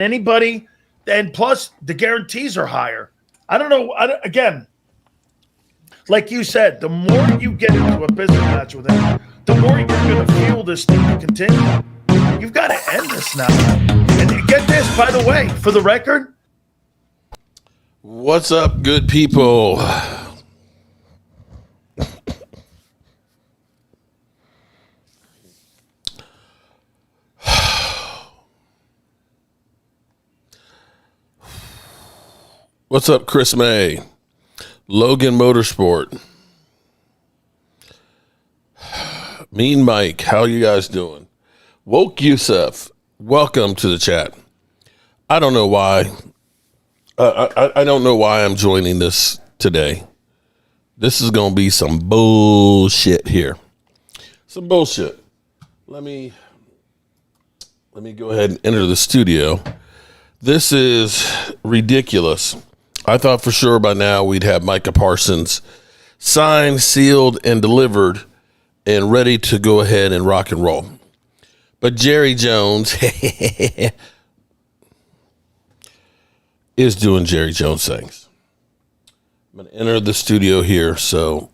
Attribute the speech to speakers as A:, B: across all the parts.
A: anybody. And plus, the guarantees are higher. I don't know. Again, like you said, the more you get into a business match with him, the more you're going to fuel this thing to continue. You've got to end this now. And get this, by the way, for the record.
B: What's up, good people? What's up, Chris May? Logan Motorsport. Mean Mike, how you guys doing? Woke Yusuf, welcome to the chat. I don't know why. I don't know why I'm joining this today. This is going to be some bullshit here. Some bullshit. Let me go ahead and enter the studio. This is ridiculous. I thought for sure by now we'd have Micah Parsons signed, sealed, and delivered and ready to go ahead and rock and roll. But Jerry Jones is doing Jerry Jones things. I'm going to enter the studio here. So,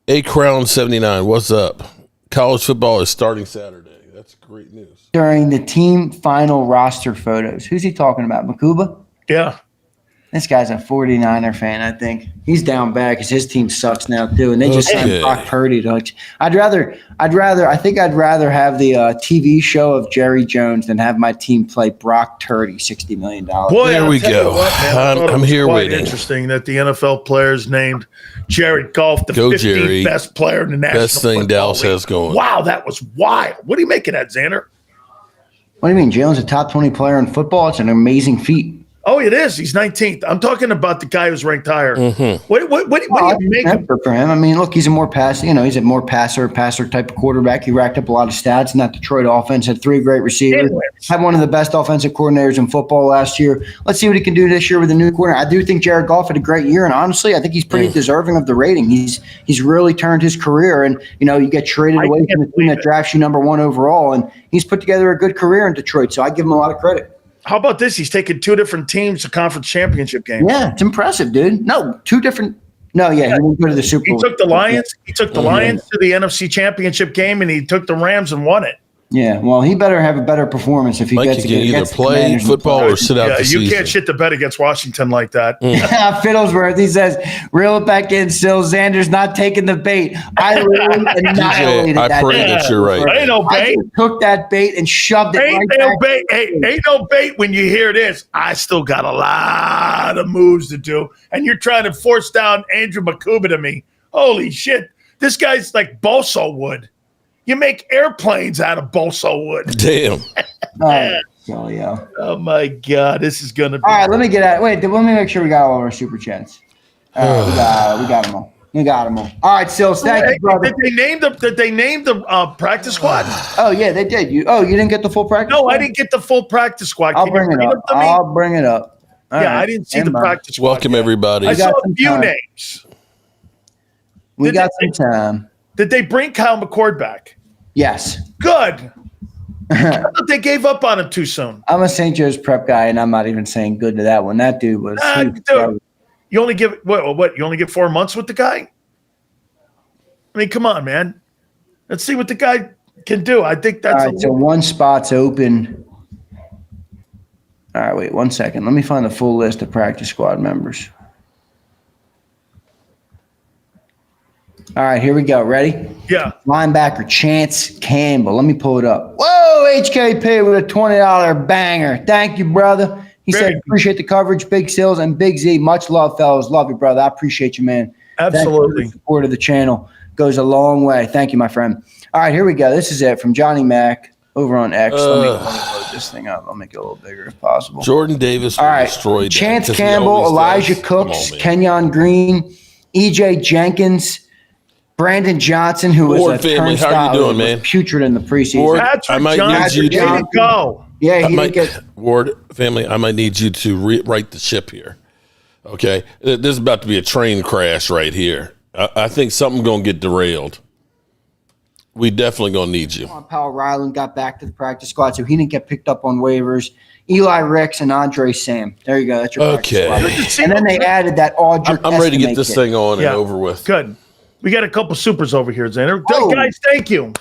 B: A Crown 79, what's up? College football is starting Saturday. That's great news.
C: During the team final roster photos, who's he talking about? Makuba?
A: Yeah.
C: This guy's a 49er fan, I think. He's down bad because his team sucks now too, and they just signed Brock Purdy. I'd rather have the TV show of Jerry Jones than have my team play Brock Purdy $60 million.
A: Boy,
B: there we go. I'm here waiting.
A: Interesting that the NFL players named Jared Goff the 15th best player in the National
B: Best thing Dallas has going.
A: Wow, that was wild. What are you making that, Xander?
C: What do you mean? Jalen's a top 20 player in football. It's an amazing feat.
A: Oh, it is. He's 19th. I'm talking about the guy who's ranked higher. Mm-hmm. What do you make him?
C: For him? I mean, look, he's a more he's a more passer type of quarterback. He racked up a lot of stats in that Detroit offense, had 3 great receivers, had one of the best offensive coordinators in football last year. Let's see what he can do this year with a new coordinator. I do think Jared Goff had a great year, and honestly, I think he's pretty deserving of the rating. He's really turned his career, and, you get traded away from the team that drafts you number 1 overall, and he's put together a good career in Detroit, so I give him a lot of credit.
A: How about this? He's taken 2 different teams to conference championship games.
C: Yeah, it's impressive, dude. No, 2 different. No, yeah, he didn't go to the Super Bowl.
A: He took the Lions. He took the Lions to the NFC Championship game, and he took the Rams and won it.
C: Yeah, well, he better have a better performance if he gets
B: to get either play football or sit out the season.
A: You can't shit the bed against Washington like that.
C: Fiddlesworth, he says, reel it back in still. Xander's not taking the bait. I really annihilated
B: that. I pray that you're right.
A: Ain't no bait.
C: I took that bait and shoved it
A: ain't no bait. Ain't no bait when you hear this. I still got a lot of moves to do, and you're trying to force down Andrew Makuba to me. Holy shit. This guy's like balsa wood. You make airplanes out of balsa wood.
B: Damn.
C: Selio.
A: Oh, my God. This is going to be.
C: All right, let me get at it. Wait, let me make sure we got all of our super chats. We got them all. We got them all. All right, Sills, thank you, brother.
A: Did they name the practice squad?
C: Oh, yeah, they did. You didn't get the full practice
A: squad? No,
C: I
A: didn't get the full practice squad.
C: I'll bring it up. All
A: right. I didn't see the practice squad.
B: Welcome, everybody.
A: I saw a few names.
C: We got some time.
A: Did they bring Kyle McCord back?
C: Yes.
A: Good. I thought they gave up on him too soon.
C: I'm a St. Joe's prep guy, and I'm not even saying good to that one. That dude was.
A: Dude, you only give what? You only get 4 months with the guy? I mean, come on, man. Let's see what the guy can do. I think that's.
C: All right, so one spot's open. All right, wait 1 second. Let me find the full list of practice squad members. All right, here we go. Ready?
A: Yeah.
C: Linebacker Chance Campbell. Let me pull it up. Whoa, HKP with a $20 banger. Thank you, brother. He said, appreciate the coverage, Big Sills and Big Z. Much love, fellas. Love you, brother. I appreciate you, man.
A: Absolutely.
C: The support of the channel goes a long way. Thank you, my friend. All right, here we go. This is it from Johnny Mac over on X. Let me load this thing up. I'll make it a little bigger if possible.
B: Jordan Davis destroyed
C: Chance Campbell, Elijah Cooks, Kenyon Green, EJ Jenkins, Brandon Johnson, who was a turnstile,
B: how are you doing, man?
C: Putrid in the preseason.
B: Ward, I might need you to
A: go.
C: Yeah, he didn't get
B: Ward family. I might need you to right the ship here. Okay, this is about to be a train crash right here. I think something's gonna get derailed. We definitely gonna need you.
C: Powell Ryland got back to the practice squad, so he didn't get picked up on waivers. Eli Ricks, and Andre Sam. There you go. That's your
B: Okay.
C: And then they added that Aldrich.
B: I'm ready to get this
C: kid.
B: thing on and over with.
A: Good. We got a couple supers over here, Xander.
C: Oh.
A: Guys, thank you.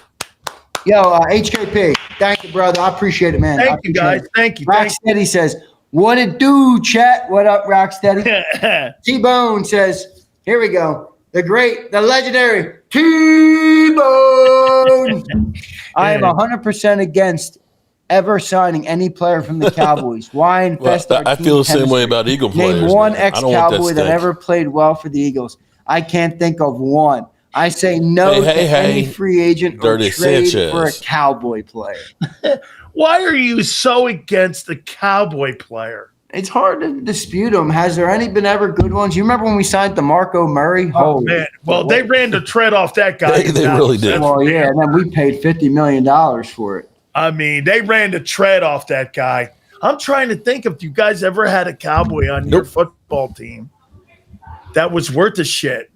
C: Yo, HKP. Thank you, brother. I appreciate it, man.
A: Thank you, guys. Thank you.
C: Rocksteady says, what it do, chat? What up, Rocksteady? T-Bone says, here we go. The great, the legendary T-Bone. I am 100% against ever signing any player from the Cowboys. Why infest our
B: I
C: team
B: feel the same
C: chemistry?
B: way about Eagle players.
C: Name one
B: man. I don't want
C: ex-Cowboy that ever played well for the Eagles. I can't think of one. I say no to any free agent or
B: Dirty
C: trade
B: Sanchez.
C: for a Cowboy player.
A: Why are you so against the Cowboy player?
C: It's hard to dispute them. Has there any been ever good ones? You remember when we signed DeMarco Murray?
A: Oh, man. Well, they ran the tread off that guy.
B: They really did.
C: Well, yeah, and then we paid $50 million for it.
A: I mean, they ran the tread off that guy. I'm trying to think if you guys ever had a Cowboy on your football team that was worth a shit.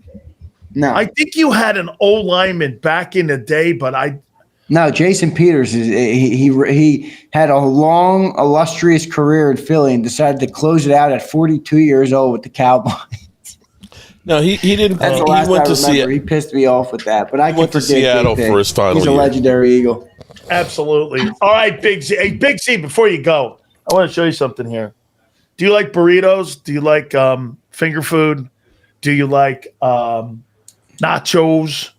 C: No.
A: I think you had an old lineman back in the day, but
C: No, Jason Peters he had a long, illustrious career in Philly and decided to close it out at 42 years old with the Cowboys.
B: No, he didn't.
C: That's the
B: he
C: last
B: went
C: I
B: to
C: remember.
B: Seattle.
C: He pissed me off with that, but I can
B: went to
C: forgive
B: Seattle
C: JP.
B: for his final
C: He's a
B: year.
C: legendary Eagle.
A: absolutely. All right, Big Z. Hey, Big Z, before you go, I want to show you something here. Do you like burritos? Do you like finger food? Do you like nachos?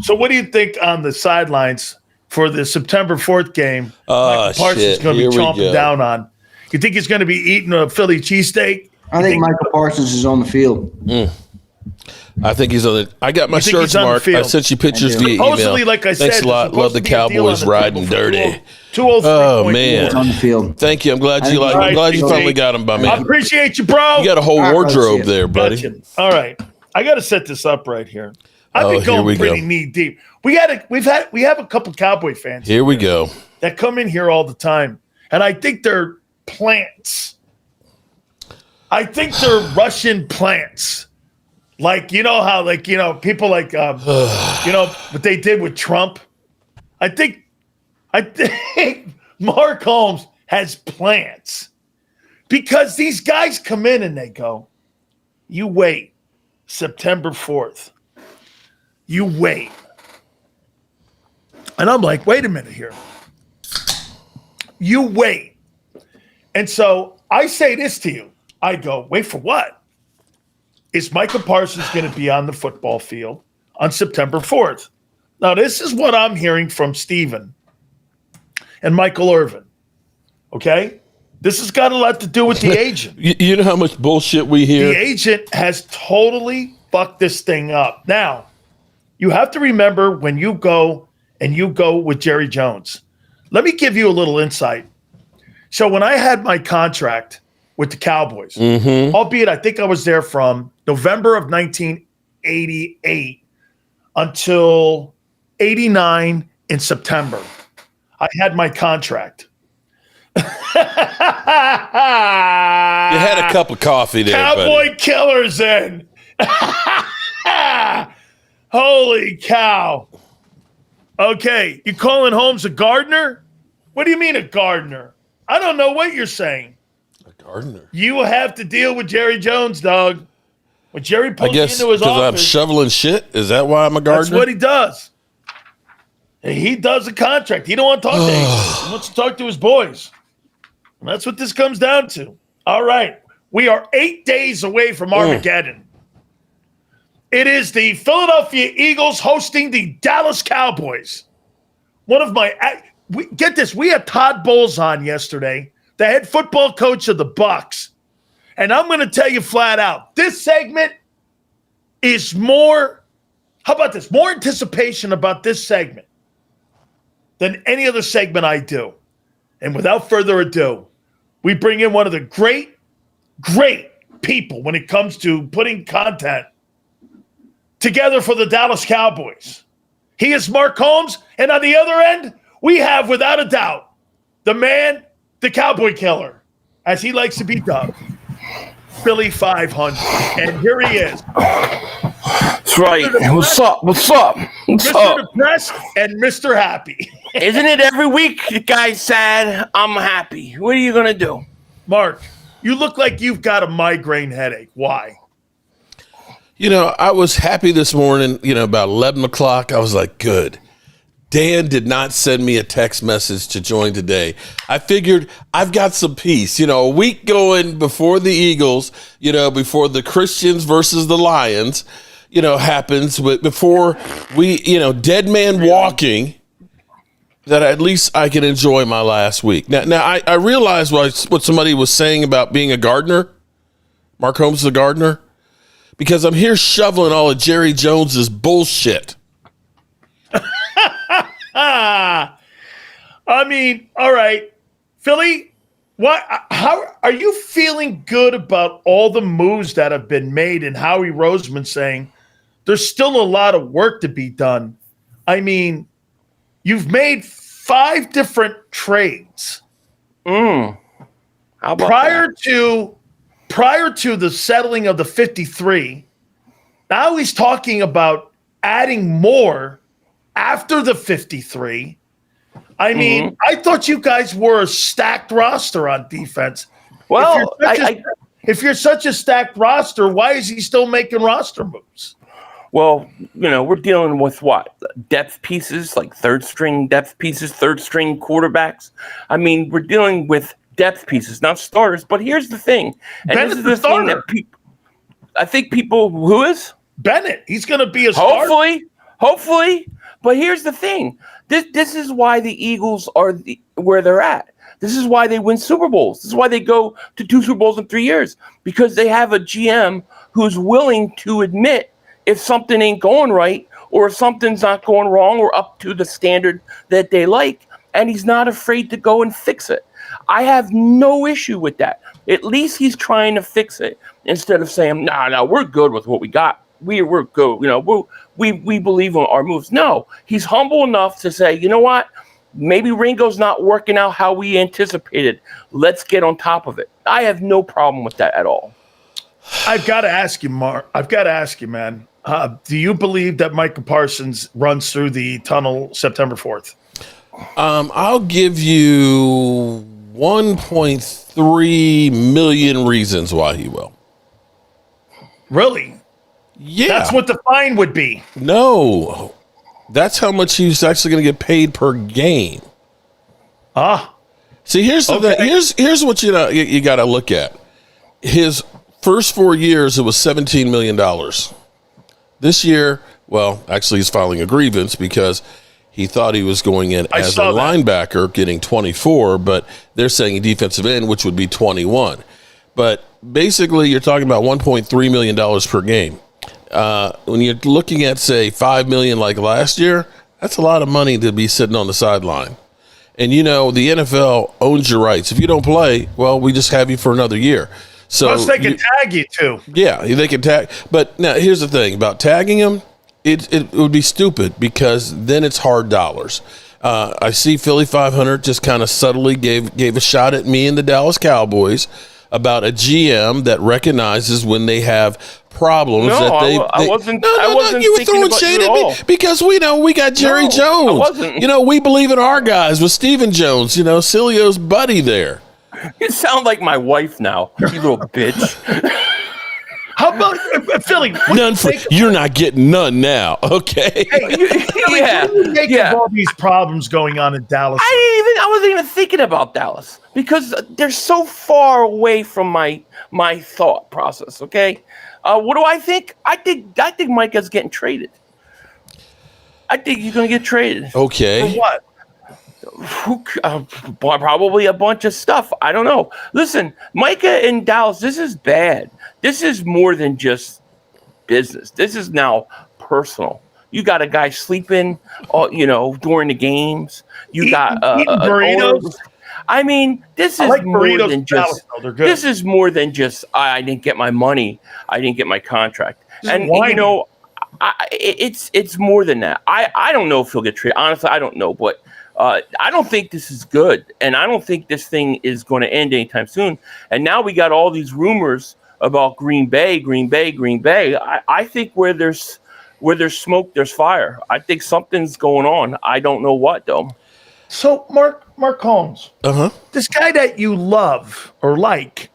A: So what do you think on the sidelines for the September 4th game? Michael Parsons is going to be chomping down on. You think he's going to be eating a Philly cheesesteak?
C: I think Michael Parsons is on the field.
B: I think he's on the. I got my shirts marked. I sent you pictures via
A: Supposedly,
B: email.
A: like I
B: Thanks
A: said,
B: a lot. Love the Cowboys riding dirty.
A: 203.
B: Oh man,
C: He's on the field.
B: thank you. I'm glad you like. I'm glad you finally got him by me.
A: I appreciate you, bro.
B: You got a whole wardrobe there, buddy.
A: Gotcha. All right, I got to set this up right here. I've been
B: here we
A: going pretty
B: go.
A: knee deep. We have a couple Cowboy fans
B: Here we go.
A: that come in here all the time, and I think they're plants. I think they're Russian plants. Like, you know how, like, you know, people like, you know, what they did with Trump. I think Mark Holmes has plants because these guys come in and they go, you wait, September 4th. You wait. And I'm like, wait a minute here. You wait. And so I say this to you. I go, wait for what? Is Michael Parsons going to be on the football field on September 4th? Now, this is what I'm hearing from Steven and Michael Irvin. Okay? This has got a lot to do with the agent.
B: You know how much bullshit we hear?
A: The agent has totally fucked this thing up. Now, you have to remember when you go with Jerry Jones. Let me give you a little insight. So when I had my contract with the Cowboys, albeit I think I was there from November of 1988 until 89 in September. I had my contract.
B: You had a cup of coffee there,
A: Cowboy killers in. Holy cow. Okay, you calling Holmes a gardener? What do you mean a gardener? I don't know what you're saying.
B: Gardner.
A: You have to deal with Jerry Jones, dog. When Jerry pulls you into his
B: because I'm
A: office,
B: shoveling shit. Is that why I'm a gardener?
A: that's what he does. And he does a contract. He don't want to talk to agents. He wants to talk to his boys. And that's what this comes down to. All right. We are 8 days away from Armageddon. It is the Philadelphia Eagles hosting the Dallas Cowboys. One of my get this, we had Todd Bowles on yesterday, the head football coach of the Bucs. And I'm going to tell you flat out, this segment is more, how about this? More anticipation about this segment than any other segment I do. And without further ado, we bring in one of the great people when it comes to putting content together for the Dallas Cowboys. He is Mark Holmes, and on the other end, we have, without a doubt, the man, the Cowboy Killer, as he likes to be dubbed, Philly.500. And here he is.
D: That's right. What's up? What's
A: Mr.
D: up?
A: Depressed and Mr. Happy.
D: Isn't it every week the guy's sad? I'm happy. What are you going to do?
A: Mark, you look like you've got a migraine headache. Why?
B: I was happy this morning, about 11 o'clock. I was like, good. Dan did not send me a text message to join today. I figured I've got some peace, a week going before the Eagles, before the Christians versus the Lions, happens, before we, dead man walking, that at least I can enjoy my last week. Now I realize what somebody was saying about being a gardener. Mark Holmes is a gardener. Because I'm here shoveling all of Jerry Jones's bullshit.
A: I mean, all right. Philly, how are you feeling good about all the moves that have been made and Howie Roseman saying there's still a lot of work to be done? I mean, you've made 5 different trades.
D: How about
A: prior to the settling of the 53, now he's talking about adding more after the 53. I mean, I thought you guys were a stacked roster on defense.
D: Well,
A: if you're such a stacked roster, why is he still making roster moves?
D: Well, we're dealing with what? Depth pieces, like third-string depth pieces, third-string quarterbacks. I mean, we're dealing with depth pieces, not starters. But here's the thing. And
A: Bennett's
D: this is the
A: starter.
D: thing that I think people, who is?
A: Bennett. He's going to be a starter.
D: Hopefully. But here's the thing. This is why the Eagles are where they're at. This is why they win Super Bowls. This is why they go to 2 Super Bowls in 3 years. Because they have a GM who's willing to admit if something ain't going right or if something's not going wrong or up to the standard that they like, and he's not afraid to go and fix it. I have no issue with that. At least he's trying to fix it instead of saying, no, we're good with what we got. We're good. We believe in our moves. No, he's humble enough to say, you know what? Maybe Ringo's not working out how we anticipated. Let's get on top of it. I have no problem with that at all.
A: I've got to ask you, Mark. I've got to ask you, man. Do you believe that Micah Parsons runs through the tunnel September 4th?
B: I'll give you 1.3 million reasons why he will.
A: Really?
B: Yeah.
A: That's what the fine would be.
B: No. That's how much he's actually going to get paid per game. See, here's the thing. Here's what you got to look at. His first 4 years, it was $17 million. This year, well, actually, he's filing a grievance because he thought he was going in as a linebacker, getting 24, but they're saying a defensive end, which would be 21. But basically, you're talking about $1.3 million per game. When you're looking at, say, $5 million like last year, that's a lot of money to be sitting on the sideline. And, the NFL owns your rights. If you don't play, well, we just have you for another year. So
A: plus, they can tag you too.
B: Yeah, they can tag. But now, here's the thing about tagging him. It would be stupid because then it's hard dollars. I see Philly.500 just kind of subtly gave a shot at me and the Dallas Cowboys about a GM that recognizes when they have problems.
D: I wasn't.
B: You were throwing shade at me because we got Jerry Jones.
D: I wasn't.
B: We believe in our guys with Stephen Jones. Selio's buddy there.
D: You sound like my wife now, you little bitch.
A: How about Philly?
B: You're not getting none now, okay?
A: Hey, what do you make of all these problems going on in Dallas?
D: I wasn't even thinking about Dallas because they're so far away from my thought process. Okay, what do I think? I think Micah's getting traded. I think he's going to get traded.
B: Okay,
A: for what?
D: Probably a bunch of stuff. I don't know. Listen, Micah in Dallas, this is bad. This is more than just business. This is now personal. You got a guy sleeping, during the games. You got
A: eating burritos.
D: I mean, this is more than just.
A: They're good.
D: This is more than just. I didn't get my money. I didn't get my contract. And it's more than that. I don't know if he'll get traded. Honestly, I don't know, but. I don't think this is good, and I don't think this thing is going to end anytime soon. And now we got all these rumors about Green Bay. I think where there's smoke, there's fire. I think something's going on. I don't know what though.
A: So Mark Holmes, this guy that you love or like,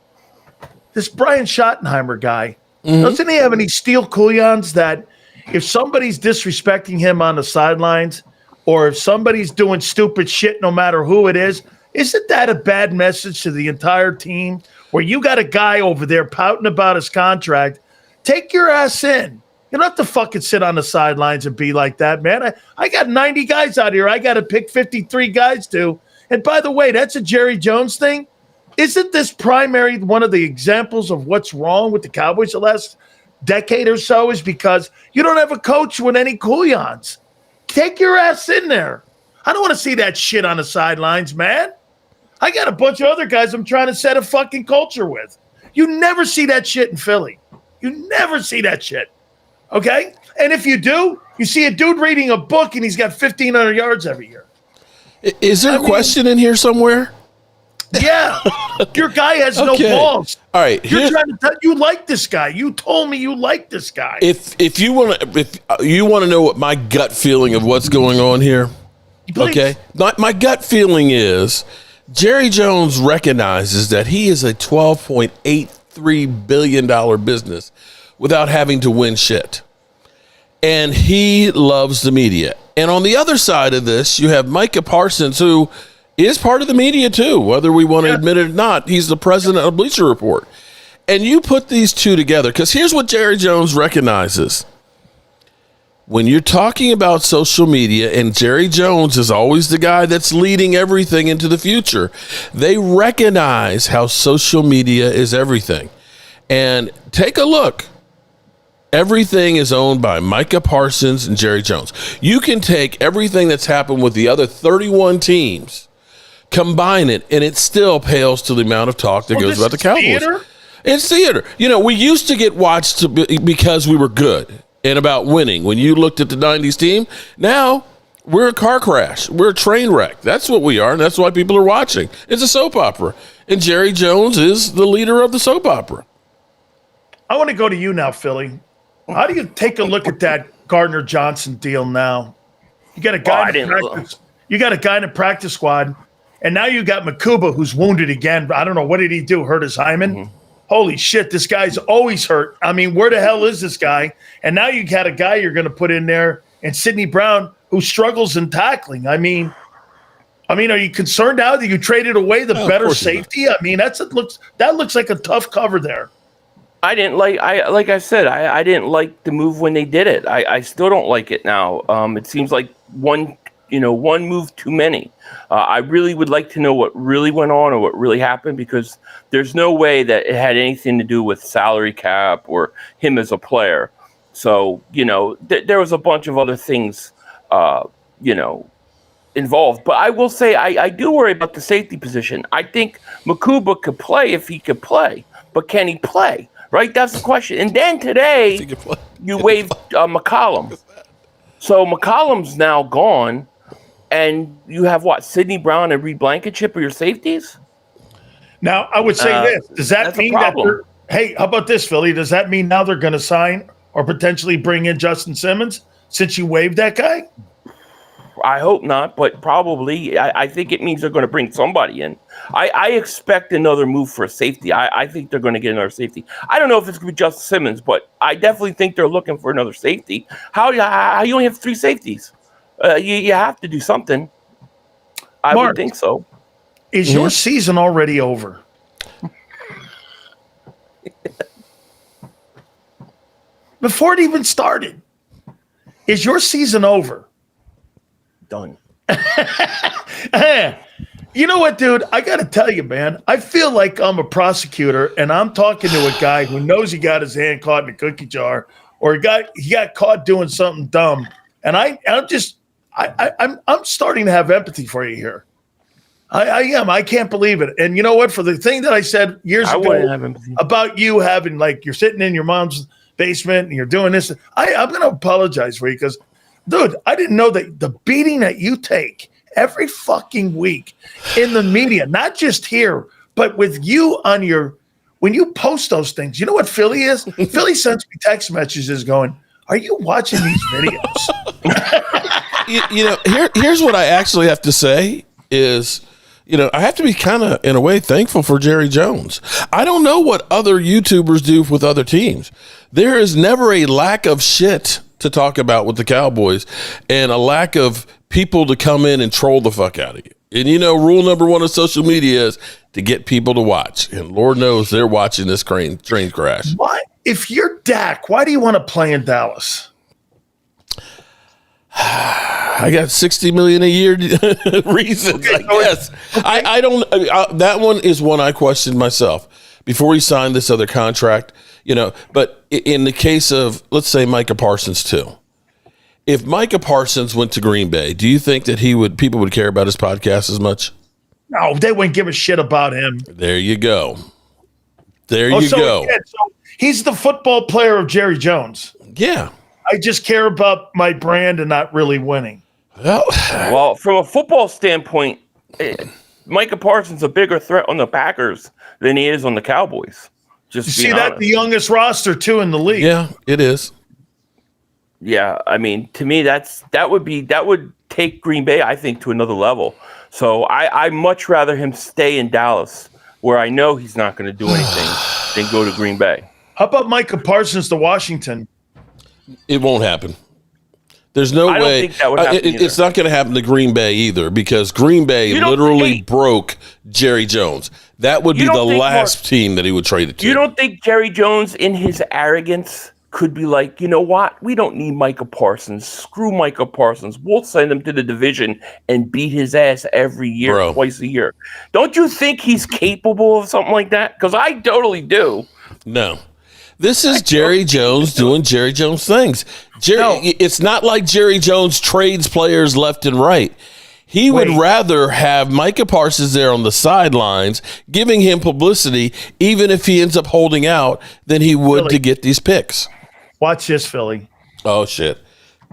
A: this Brian Schottenheimer guy, doesn't he have any steel couillons that if somebody's disrespecting him on the sidelines or if somebody's doing stupid shit, no matter who it is, isn't that a bad message to the entire team where you got a guy over there pouting about his contract? Take your ass in. You don't have to fucking sit on the sidelines and be like that, man. I got 90 guys out here. I got to pick 53 guys to. And by the way, that's a Jerry Jones thing. Isn't this primary one of the examples of what's wrong with the Cowboys the last decade or so is because you don't have a coach with any couillons. Take your ass in there. I don't want to see that shit on the sidelines, man. I got a bunch of other guys I'm trying to set a fucking culture with. You never see that shit in Philly. You never see that shit. Okay? And if you do, you see a dude reading a book and he's got 1,500 yards every year.
B: Is there a question in here somewhere?
A: Yeah. Your guy has no balls.
B: All right.
A: You're trying to tell you like this guy. You told me you like this guy.
B: If you want to know what my gut feeling of what's going on here,
A: Please.
B: okay? My gut feeling is Jerry Jones recognizes that he is a $12.83 billion business without having to win shit. And he loves the media. And on the other side of this, you have Micah Parsons, who is part of the media too, whether we want to admit it or not. He's the president of Bleacher Report. And you put these two together, because here's what Jerry Jones recognizes. When you're talking about social media, and Jerry Jones is always the guy that's leading everything into the future, they recognize how social media is everything. And take a look. Everything is owned by Micah Parsons and Jerry Jones. You can take everything that's happened with the other 31 teams, combine it, and it still pales to the amount of talk that goes about the Cowboys.
A: Theater?
B: It's theater. You know, we used to get watched because we were good and about winning. When you looked at the 90s team, now we're a car crash. We're a train wreck. That's what we are, and that's why people are watching. It's a soap opera. And Jerry Jones is the leader of the soap opera.
A: I want to go to you now, Philly. How do you take a look at that Gardner Johnson deal now? You got a guy in practice. You got a guy in the practice squad, and now you got Makuba, who's wounded again. I don't know, what did he do? Hurt his hymen? Mm-hmm. Holy shit, this guy's always hurt. I mean, where the hell is this guy? And now you got a guy you're going to put in there, and Sidney Brown, who struggles in tackling. I mean, are you concerned now that you traded away the better safety? I mean, that looks like a tough cover there.
D: I didn't like. I said, I didn't like the move when they did it. I still don't like it now. It seems like one move too many. I really would like to know what really went on or what really happened, because there's no way that it had anything to do with salary cap or him as a player. So there was a bunch of other things, involved. But I will say I do worry about the safety position. I think Makuba could play if he could play, but can he play? Right, that's the question. And then today, you waived McCollum. So McCollum's now gone, and you have what? Sidney Brown and Reed Blankenship are your safeties?
A: Now, I would say this. Does that mean that hey, how about this, Philly? Does that mean now they're going to sign or potentially bring in Justin Simmons since you waived that guy?
D: I hope not, but probably. I think it means they're going to bring somebody in. I expect another move for a safety. I think they're going to get another safety. I don't know if it's going to be Justin Simmons, but I definitely think they're looking for another safety. How you only have 3 safeties? You have to do something. I would think so.
A: Is your season already over? Before it even started, is your season over?
D: Done.
A: You know what, dude? I got to tell you, man, I feel like I'm a prosecutor and I'm talking to a guy who knows he got his hand caught in a cookie jar or he got caught doing something dumb. And I'm starting to have empathy for you here. I am. I can't believe it. And you know what? For the thing that I said years ago about you having, like, you're sitting in your mom's basement and you're doing this, I'm going to apologize for you because, dude, I didn't know that the beating that you take every fucking week in the media, not just here, but with you on your when you post those things, you know what Philly is? Philly sends me text messages going, "Are you watching these videos?"
B: Here's what I actually have to say is, I have to be kind of, in a way, thankful for Jerry Jones. I don't know what other YouTubers do with other teams. There is never a lack of shit to talk about with the Cowboys and a lack of people to come in and troll the fuck out of you. And, rule number one of social media is to get people to watch. And Lord knows they're watching this train crash.
A: Why? If you're Dak, why do you want to play in Dallas?
B: I got $60 million a year reasons, I guess. Okay. I don't. That one is one I questioned myself before he signed this other contract. But in the case of, let's say, Micah Parsons too. If Micah Parsons went to Green Bay, do you think that people would care about his podcast as much?
A: No, they wouldn't give a shit about him.
B: There you go. There you go.
A: Yeah, so he's the football player of Jerry Jones.
B: Yeah.
A: I just care about my brand and not really winning.
D: Well, from a football standpoint, Micah Parsons is a bigger threat on the Packers than he is on the Cowboys. Just
A: you see that the youngest roster too in the league.
B: Yeah, it is.
D: Yeah, I mean, to me, that would take Green Bay, I think, to another level. So I much rather him stay in Dallas, where I know he's not going to do anything, than go to Green Bay.
A: How about Micah Parsons to Washington?
B: It won't happen. There's no way.
D: I don't think that would happen
B: it's not going to happen to Green Bay either, because Green Bay literally broke Jerry Jones. That would be the last team that he would trade it to.
D: You don't think Jerry Jones, in his arrogance, could be like, you know what? We don't need Micah Parsons. Screw Micah Parsons. We'll send him to the division and beat his ass every year, twice a year. Don't you think he's capable of something like that? Because I totally do.
B: No. This is Jerry Jones doing Jerry Jones things. It's not like Jerry Jones trades players left and right. He would rather have Micah Parsons there on the sidelines, giving him publicity, even if he ends up holding out, than he would to get these picks.
A: Watch this, Philly.
B: Oh, shit.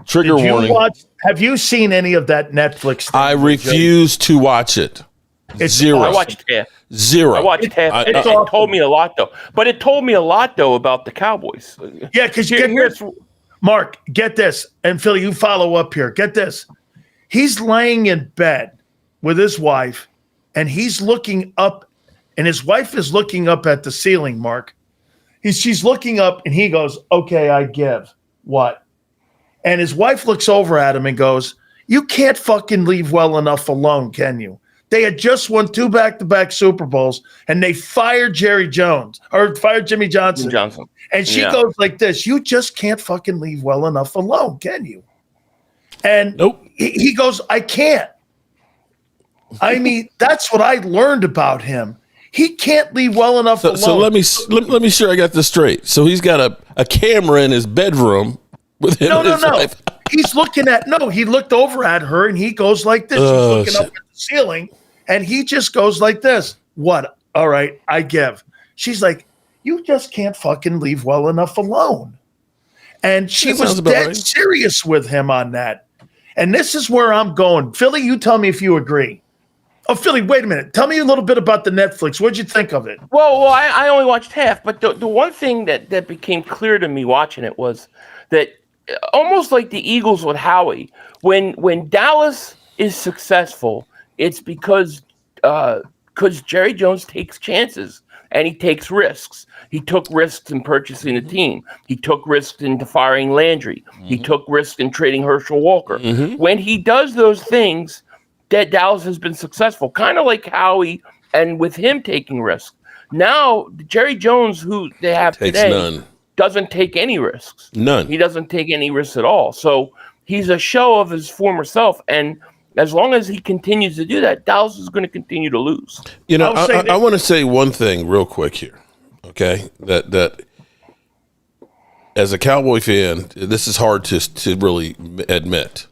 B: Trigger warning.
A: Have you seen any of that Netflix thing?
B: I refuse to watch it. Zero.
D: I watched half.
B: Zero.
D: I watched half. It told me a lot, though. But it told me a lot, though, about the Cowboys.
A: Yeah, because Mark, get this. And Philly, you follow up here. Get this. He's laying in bed with his wife, and he's looking up, and his wife is looking up at the ceiling, Mark. She's looking up, and he goes, "Okay, I give." What? And his wife looks over at him and goes, "You can't fucking leave well enough alone, can you?" They had just won 2 back-to-back Super Bowls, and they fired Jimmy Johnson. And she goes like this, "You just can't fucking leave well enough alone, can you?" And
B: nope.
A: He goes, "I can't." I mean, that's what I learned about him. He can't leave well enough alone.
B: So let me sure I got this straight. So he's got a camera in his bedroom with him and his wife.
A: He's looking at he looked over at her and he goes like this. She's looking up at the ceiling and he just goes like this. "What? All right, I give." She's like, "You just can't fucking leave well enough alone." And she was dead serious with him on that. And this is where I'm going. Philly, you tell me if you agree. Oh, Philly, wait a minute. Tell me a little bit about the Netflix. What'd you think of it?
D: Well, I only watched half, but the one thing that became clear to me watching it was that almost like the Eagles with Howie, when Dallas is successful, it's because Jerry Jones takes chances and he takes risks. He took risks in purchasing a team. He took risks in firing Landry. Mm-hmm. He took risks in trading Herschel Walker. Mm-hmm. When he does those things, that Dallas has been successful, kind of like Howie, and with him taking risks. Now, Jerry Jones, who they have today, doesn't take any risks.
B: None.
D: He doesn't take any risks at all. So he's a show of his former self, and as long as he continues to do that, Dallas is going to continue to lose.
B: I want to say one thing real quick here, okay? That as a Cowboy fan, this is hard to really admit.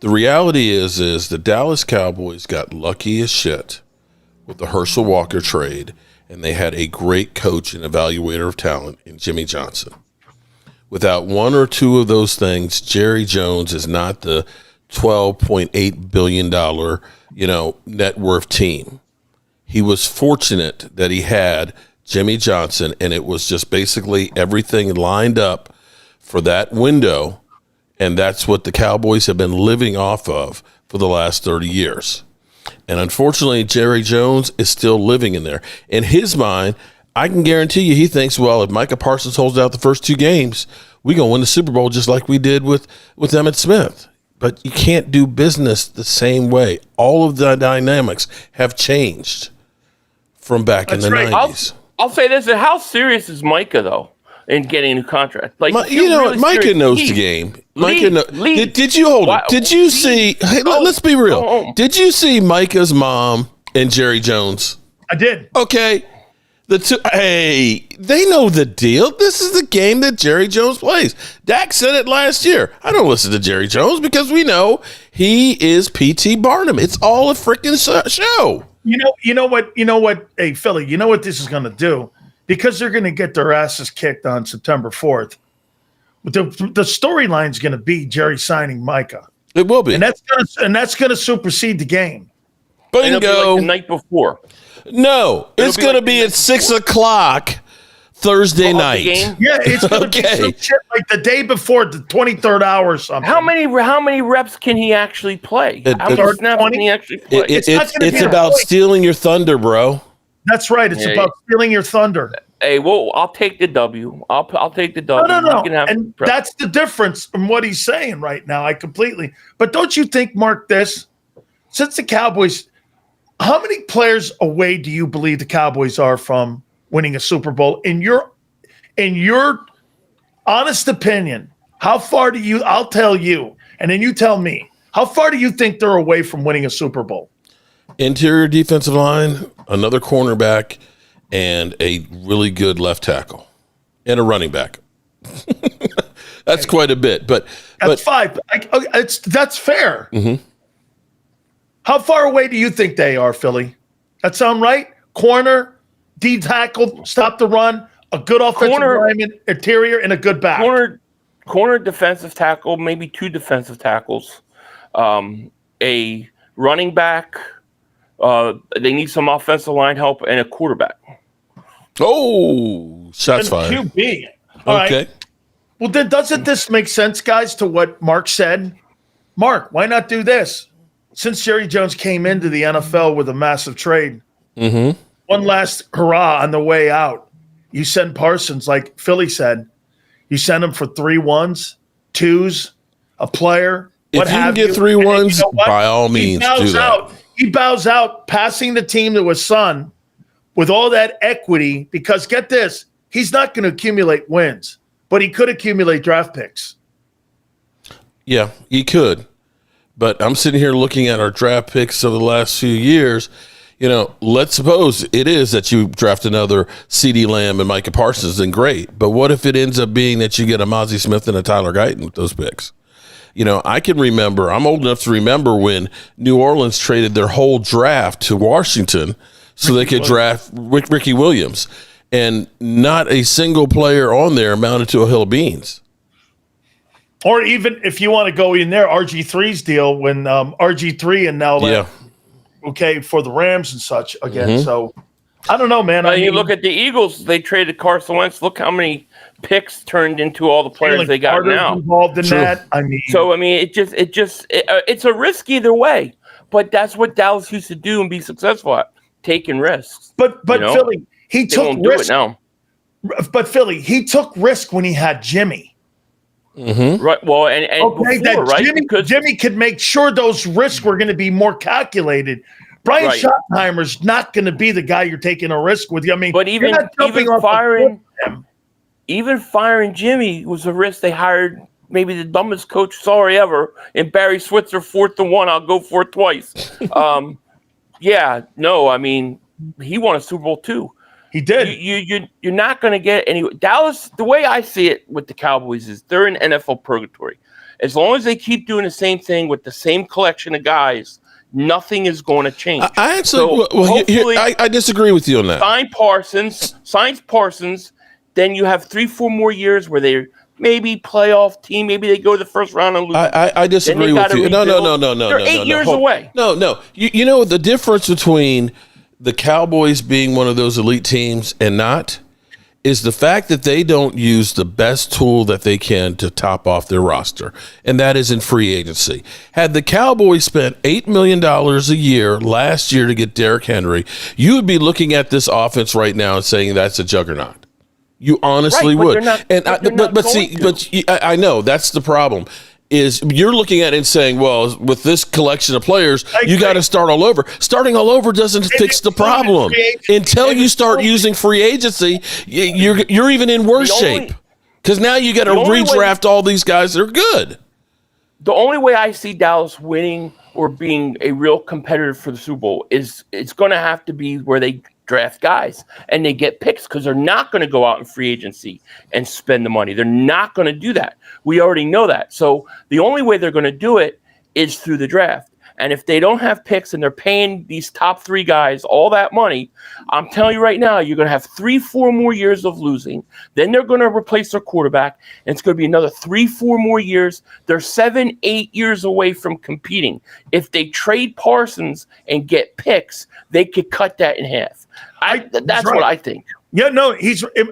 B: The reality is the Dallas Cowboys got lucky as shit with the Herschel Walker trade, and they had a great coach and evaluator of talent in Jimmy Johnson. Without one or two of those things, Jerry Jones is not the $12.8 billion, net worth team. He was fortunate that he had Jimmy Johnson, and it was just basically everything lined up for that window, and that's what the Cowboys have been living off of for the last 30 years. And unfortunately, Jerry Jones is still living in there. In his mind, I can guarantee you he thinks, well, if Micah Parsons holds out the first 2 games, we're going to win the Super Bowl just like we did with Emmitt Smith. But you can't do business the same way. All of the dynamics have changed from back in the 90s.
D: I'll say this. How serious is Micah, though, in getting a new contract? Like,
B: Micah knows the game. Did you hold it? Did you see? Hey, let's be real. Did you see Micah's mom and Jerry Jones?
A: I did.
B: Okay. They know the deal. This is the game that Jerry Jones plays. Dak said it last year. I don't listen to Jerry Jones because we know he is P.T. Barnum. It's all a freaking show.
A: You know what? Hey, Philly, you know what this is going to do? Because they're going to get their asses kicked on September 4th. The storyline is going to be Jerry signing Micah.
B: It will be.
A: And that's going to supersede the game.
B: Bingo.
D: It'll be like the night before.
B: No, it's going to be at 6:00 Thursday night.
A: Yeah, it's going to be some shit like the day before, the 23rd hour or something.
D: How many reps can he actually play? How many snaps can he actually play?
B: It's about stealing your thunder, bro.
A: That's right. It's about stealing your thunder.
D: Hey, well, I'll take the W. I'll take the W.
A: No. And that's the difference from what he's saying right now. But don't you think, Mark, this, since the Cowboys, how many players away do you believe the Cowboys are from winning a Super Bowl? In your honest opinion, how far do you, I'll tell you, and then you tell me, how far do you think they're away from winning a Super Bowl?
B: Interior defensive line, another cornerback, and a really good left tackle, and a running back. That's quite a bit, but
A: 5. That's fair.
B: Mm-hmm.
A: How far away do you think they are, Philly? That sound right? Corner, D tackle, stop the run, a good offensive lineman, interior, and a good back.
D: Corner, defensive tackle, maybe 2 defensive tackles, a running back. They need some offensive line help and a quarterback.
B: Oh, shots fired.
A: QB. All
B: okay.
A: Right. Well, then doesn't this make sense, guys, to what Mark said? Mark, why not do this? Since Jerry Jones came into the NFL with a massive trade, one last hurrah on the way out, you send Parsons, like Philly said, you send him for 3 1s, 2s, a player.
B: If you can get 3 1s, by all means, do that.
A: He bows out, passing the team to his son with all that equity, because get this, he's not going to accumulate wins, but he could accumulate draft picks.
B: Yeah, he could. But I'm sitting here looking at our draft picks of the last few years. Let's suppose it is that you draft another CeeDee Lamb and Micah Parsons, then great. But what if it ends up being that you get a Mozzie Smith and a Tyler Guyton with those picks? I can remember, I'm old enough to remember when New Orleans traded their whole draft to Washington so they could draft Ricky Williams. And not a single player on there amounted to a hill of beans.
A: Or even if you want to go in there, RG3's deal when RG3 and now for the Rams and such again.
B: Mm-hmm.
A: So I don't know, man.
D: You look at the Eagles; they traded Carson Wentz. Look how many picks turned into all the players they got now.
A: Involved in that.
D: It's a risk either way. But that's what Dallas used to do and be successful at, taking risks.
A: But Philly, he took risk
D: now.
A: But Philly, he took risk when he had Jimmy.
B: Mm-hmm.
D: Right. Well, and before, right?
A: Jimmy could make sure those risks were going to be more calculated. Brian Schottenheimer's not going to be the guy you're taking a risk with. I mean,
D: but even firing Jimmy was a risk. They hired maybe the dumbest coach sorry ever in Barry Switzer, 4th and 1. I'll go for it twice. I mean, he won a Super Bowl too.
A: He did.
D: You're not going to get any. Dallas, the way I see it with the Cowboys is they're in NFL purgatory. As long as they keep doing the same thing with the same collection of guys, nothing is going to change.
B: I actually, I disagree with you on that.
D: Signs Parsons, then you have 3-4 more years where they're maybe playoff team, maybe they go to the first round and lose.
B: I disagree with you. No.
D: They're 8 years away.
B: No. You know the difference between the Cowboys being one of those elite teams and not is the fact that they don't use the best tool that they can to top off their roster, and that is in free agency. Had the Cowboys spent $8 million a year last year to get Derrick Henry, you would be looking at this offense right now and saying that's a juggernaut. You honestly would. I know that's the problem. Is you're looking at it and saying, well, with this collection of players, you got to start all over. Starting all over doesn't fix the problem. Until you start using free agency, you're even in worse shape. Because now you got to redraft all these guys that are good.
D: The only way I see Dallas winning or being a real competitor for the Super Bowl is it's going to have to be where they draft guys and they get picks, because they're not going to go out in free agency and spend the money. They're not going to do that. We already know that. So the only way they're going to do it is through the draft. And if they don't have picks and they're paying these top 3 guys all that money, I'm telling you right now, you're going to have 3-4 more years of losing. Then they're going to replace their quarterback, and it's going to be another 3-4 more years. They're 7-8 years away from competing. If they trade Parsons and get picks, they could cut that in half. That's right. What I think.
A: Yeah, no,